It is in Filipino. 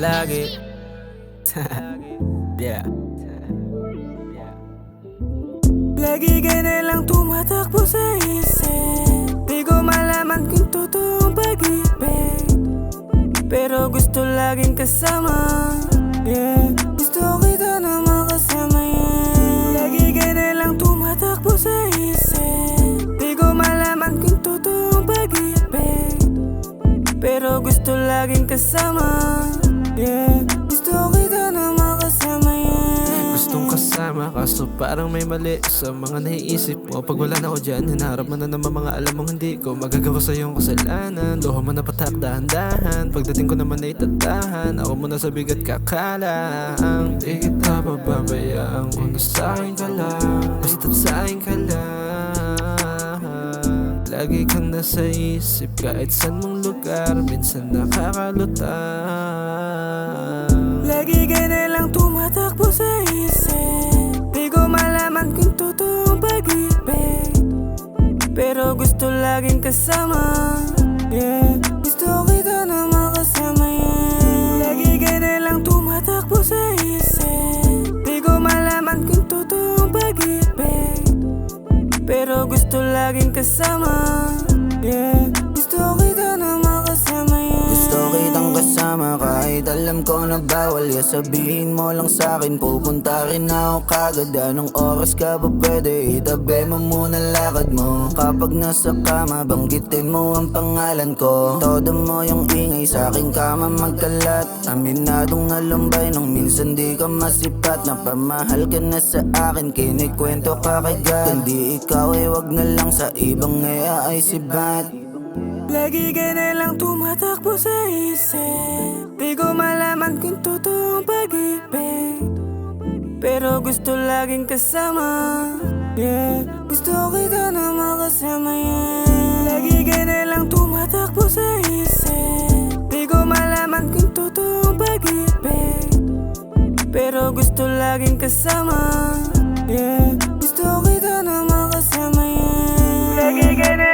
lagi. Yeah. Lagi ka na lang tumatakbo sa isip. Di ko malaman kung totoong pag-ibig, pero gusto laging kasama. Yeah, gusto kita na makasama. Yeah, lagi ka na lang tumatakbo sa isip. Di ko malaman kung totoong pag-ibig, pero gusto laging kasama. Yeah, gusto kita na makasama. Yeah, gustong kasama, kaso parang may mali sa mga naiisip mo. Pag wala na ako dyan, hinaharap mo na naman mga alam mong hindi ko magagawa sa iyong kasalanan. Luha mo na patak dahan-dahan, pagdating ko naman ay tatahan. Ako muna sa bigat kakalang. Di kita pababayaan kung nasa'kin ka lang, basta't sa'kin ka lang. Lagi kang nasa isip kahit saan mong lugar, minsan nakakalutang. lagi ka na lang tumatakbo sa isip. Di ko malaman kung totoong pag-ibig, pero gusto laging kasama. Yeah, gusto kita na makasama. Yeah, lagi ka na lang tumatakbo sa isip. Di ko malaman kung totoong pag-ibig, pero gusto laging kasama. Yeah, gusto kita na makasama. Yeah, gusto kitang kasama kahit alam ko na bawal. Yeah, sabihin mo lang sa'kin, pupunta rin ako kagad. Anong oras ka ba pwede? Itabi mo muna lakad mo. Kapag nasa kama, banggitin mo ang pangalan ko. Todo mo yung ingay sa'king kama magkalat. Aminadong nalumbay nung minsan di ka masipat. Napamahal ka na sa akin, kinikwento ka kagad. Kundi ikaw ay wag na lang, sa ibang ay sibat. lagi ka na lang tumatakbo sa isip. Di ko malaman kung totoong pag-ibig, pero gusto laging kasama. Yeah, gusto kita na makasama. Yeah, lagi ka na lang tumatakbo sa isip. Di ko malaman kung totoong pag-ibig, pero gusto laging kasama. Yeah, gusto kita na makasama. Yeah, lagi ka na